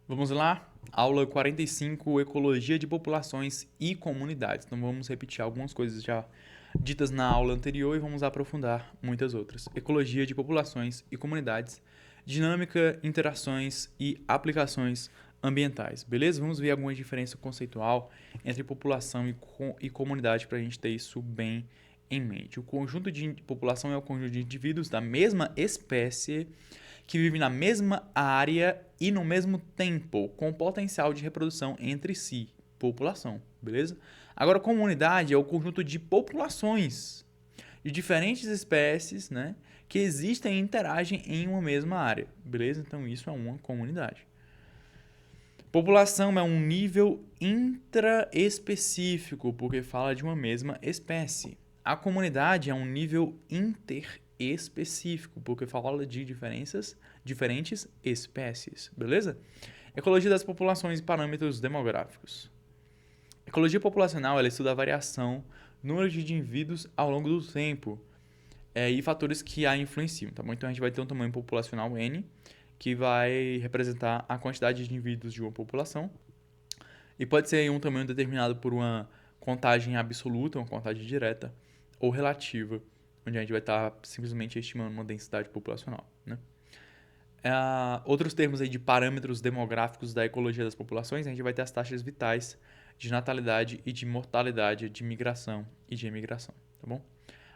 Vamos lá? Aula 45, Ecologia de Populações e Comunidades. Então vamos repetir algumas coisas já ditas na aula anterior e vamos aprofundar muitas outras. Ecologia de Populações e Comunidades, Dinâmica, Interações e Aplicações Ambientais. Beleza? Vamos ver alguma diferença conceitual entre população e comunidade para a gente ter isso bem em mente. O conjunto de população é o conjunto de indivíduos da mesma espécie que vivem na mesma área e no mesmo tempo, com potencial de reprodução entre si, população, beleza? Agora, comunidade é o conjunto de populações de diferentes espécies, né, que existem e interagem em uma mesma área, beleza? Então, isso é uma comunidade. População é um nível intraespecífico, porque fala de uma mesma espécie. A comunidade é um nível interespecífico, porque fala de diferentes espécies, beleza? Ecologia das populações e parâmetros demográficos. Ecologia populacional, ela estuda a variação do número de indivíduos ao longo do tempo e fatores que a influenciam, tá bom? Então a gente vai ter um tamanho populacional N, que vai representar a quantidade de indivíduos de uma população. E pode ser um tamanho determinado por uma contagem absoluta, uma contagem direta, ou relativa, onde a gente vai estar simplesmente estimando uma densidade populacional, né? Outros termos aí de parâmetros demográficos da ecologia das populações, a gente vai ter as taxas vitais de natalidade e de mortalidade, de migração e de emigração, tá bom?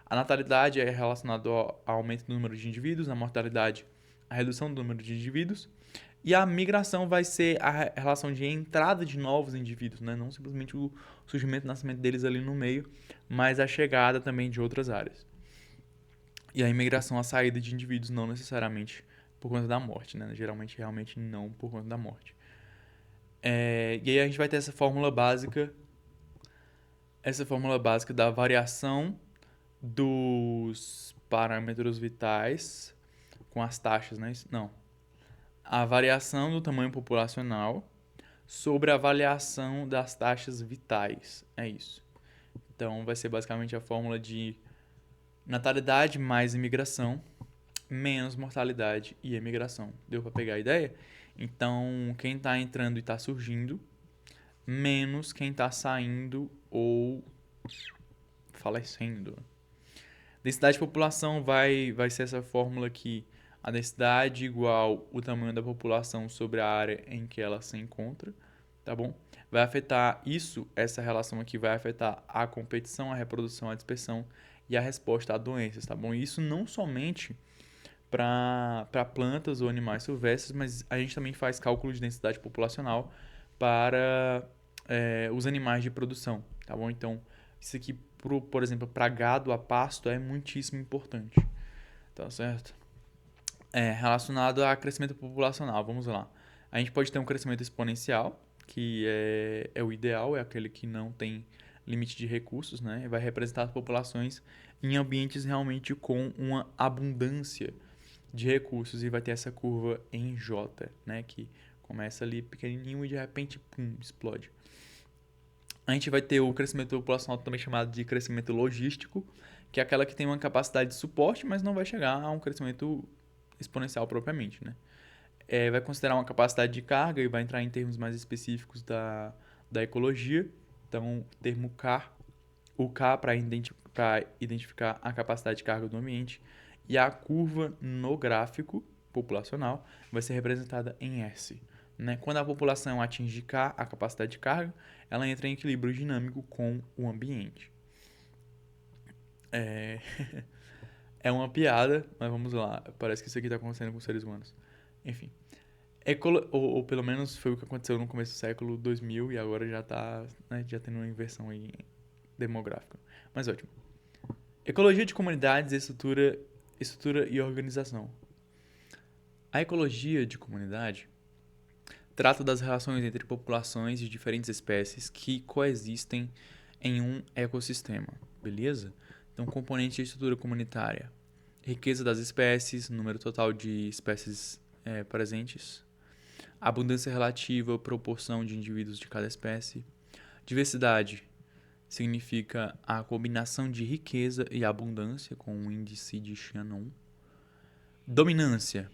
A natalidade é relacionada ao aumento do número de indivíduos, a mortalidade, a redução do número de indivíduos, e a migração vai ser a relação de entrada de novos indivíduos, né? Não simplesmente o surgimento e nascimento deles ali no meio, mas a chegada também de outras áreas. E a imigração, a saída de indivíduos, não necessariamente por conta da morte, né? Geralmente, realmente não por conta da morte. E aí a gente vai ter essa fórmula básica da variação dos parâmetros vitais com as taxas, né? Não. A variação do tamanho populacional sobre a avaliação das taxas vitais. É isso. Então vai ser basicamente a fórmula de natalidade mais imigração menos mortalidade e emigração. Deu para pegar a ideia? Então, quem está entrando e está surgindo menos quem está saindo ou falecendo. Densidade de população vai ser essa fórmula aqui. A densidade igual o tamanho da população sobre a área em que ela se encontra, tá bom? Vai afetar isso, essa relação aqui vai afetar a competição, a reprodução, a dispersão e a resposta a doenças, tá bom? Isso não somente para plantas ou animais silvestres, mas a gente também faz cálculo de densidade populacional para os animais de produção, tá bom? Então, isso aqui, por exemplo, para gado a pasto é muitíssimo importante, tá certo? Relacionado a crescimento populacional, vamos lá. A gente pode ter um crescimento exponencial, que é o ideal, é aquele que não tem limite de recursos, né? Vai representar as populações em ambientes realmente com uma abundância de recursos e vai ter essa curva em J, né, que começa ali pequenininho e de repente, pum, explode. A gente vai ter o crescimento populacional também chamado de crescimento logístico, que é aquela que tem uma capacidade de suporte, mas não vai chegar a um crescimento exponencial propriamente, né? Vai considerar uma capacidade de carga e vai entrar em termos mais específicos da ecologia. Então, o termo K, o K para identificar a capacidade de carga do ambiente, e a curva no gráfico populacional vai ser representada em S. Né? Quando a população atinge K, a capacidade de carga, ela entra em equilíbrio dinâmico com o ambiente. É uma piada, mas vamos lá. Parece que isso aqui está acontecendo com seres humanos. Enfim. Ou pelo menos foi o que aconteceu no começo do século 2000 e agora já está, né, já tendo uma inversão aí demográfica. Mas ótimo. Ecologia de comunidades, estrutura e organização. A ecologia de comunidade trata das relações entre populações de diferentes espécies que coexistem em um ecossistema, beleza? Então, componente de estrutura comunitária: riqueza das espécies, número total de espécies presentes, abundância relativa, proporção de indivíduos de cada espécie. Diversidade significa a combinação de riqueza e abundância com o índice de Shannon. Dominância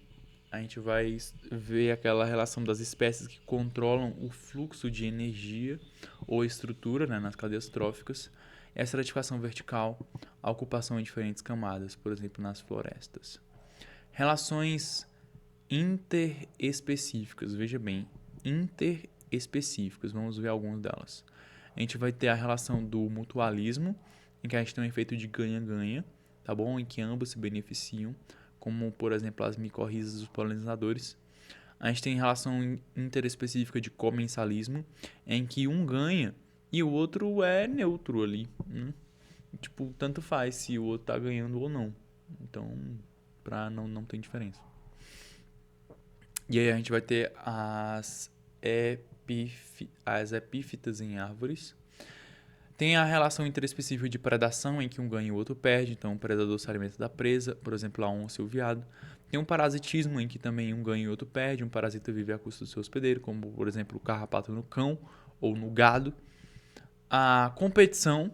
a gente vai ver aquela relação das espécies que controlam o fluxo de energia ou estrutura, né, nas cadeias tróficas, a estratificação vertical, a ocupação em diferentes camadas, por exemplo, nas florestas. Relações interespecíficas, veja bem, interespecíficas, vamos ver algumas delas. A gente vai ter a relação do mutualismo, em que a gente tem um efeito de ganha-ganha, tá bom? Em que ambos se beneficiam, como, por exemplo, as micorrizas dos polinizadores. A gente tem relação interespecífica de comensalismo, em que um ganha e o outro é neutro ali. Tipo, tanto faz se o outro tá ganhando ou não. Então, não tem diferença. E aí a gente vai ter as epífitas em árvores. Tem a relação interespecífica de predação, em que um ganha e o outro perde. Então, o predador se alimenta da presa, por exemplo, a onça e o veado. Tem um parasitismo, em que também um ganha e o outro perde. Um parasita vive à custa do seu hospedeiro, como, por exemplo, o carrapato no cão ou no gado. A competição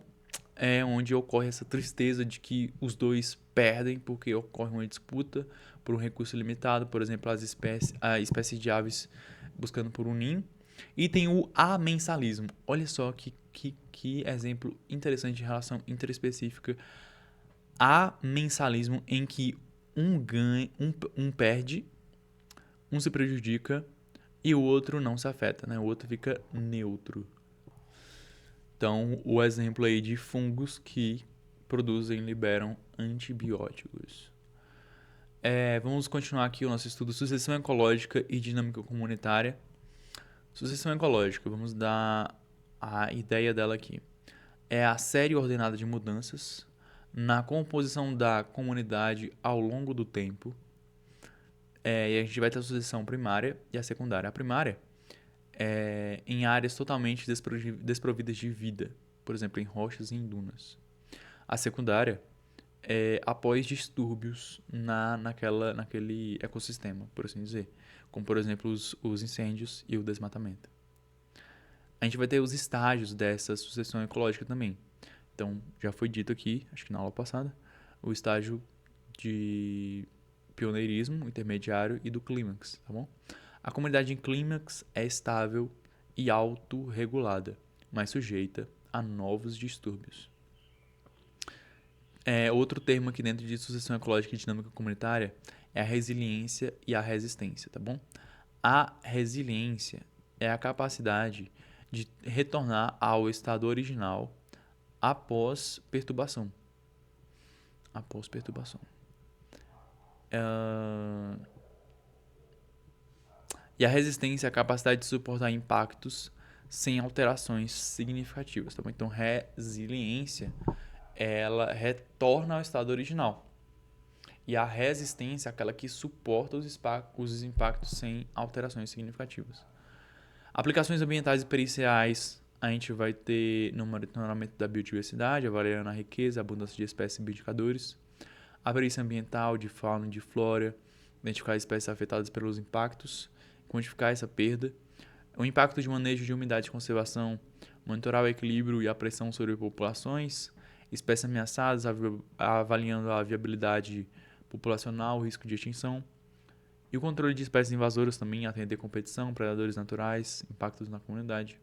é onde ocorre essa tristeza de que os dois perdem, porque ocorre uma disputa por um recurso limitado, por exemplo, a espécie de aves buscando por um ninho. E tem o amensalismo. Olha só que exemplo interessante de relação interespecífica. Amensalismo, em que um ganha, um perde, um se prejudica e o outro não se afeta, né? O outro fica neutro. Então, o exemplo aí de fungos que produzem e liberam antibióticos. Vamos continuar aqui o nosso estudo sucessão ecológica e dinâmica comunitária. Sucessão ecológica, vamos dar a ideia dela aqui. É a série ordenada de mudanças na composição da comunidade ao longo do tempo. E a gente vai ter a sucessão primária e a secundária. A primária é em áreas totalmente desprovidas de vida, por exemplo, em rochas e em dunas. A secundária é após distúrbios naquele ecossistema, por assim dizer, como por exemplo os incêndios e o desmatamento. A gente vai ter os estágios dessa sucessão ecológica também. Então, já foi dito aqui, acho que na aula passada, o estágio de pioneirismo, intermediário e do clímax, tá bom? A comunidade em clímax é estável e autorregulada, mas sujeita a novos distúrbios. Outro termo aqui dentro de sucessão ecológica e dinâmica comunitária é a resiliência e a resistência, tá bom? A resiliência é a capacidade de retornar ao estado original após perturbação. E a resistência é a capacidade de suportar impactos sem alterações significativas, tá bom? Então, resiliência, ela retorna ao estado original. E a resistência é aquela que suporta os impactos sem alterações significativas. Aplicações ambientais e periciais, a gente vai ter no monitoramento da biodiversidade, avaliando a riqueza, a abundância de espécies e indicadores. A perícia ambiental de fauna e de flora, identificar espécies afetadas pelos impactos, quantificar essa perda. O impacto de manejo de umidade e conservação, monitorar o equilíbrio e a pressão sobre populações, espécies ameaçadas, avaliando a viabilidade populacional, o risco de extinção. E o controle de espécies invasoras também, atender competição, predadores naturais, impactos na comunidade.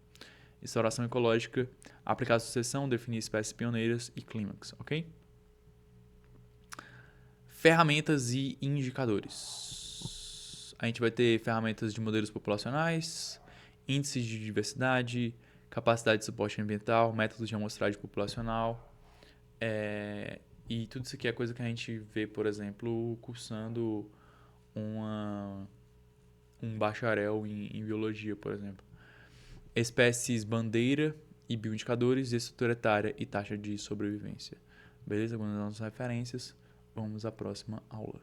Restauração ecológica, aplicar a sucessão, definir espécies pioneiras e clímax, ok? Ferramentas e indicadores. A gente vai ter ferramentas de modelos populacionais, índices de diversidade, capacidade de suporte ambiental, métodos de amostragem populacional. E tudo isso aqui é coisa que a gente vê, por exemplo, cursando um bacharel em biologia, por exemplo. Espécies bandeira e bioindicadores, estrutura etária e taxa de sobrevivência. Beleza? Algumas das nossas referências. Vamos à próxima aula.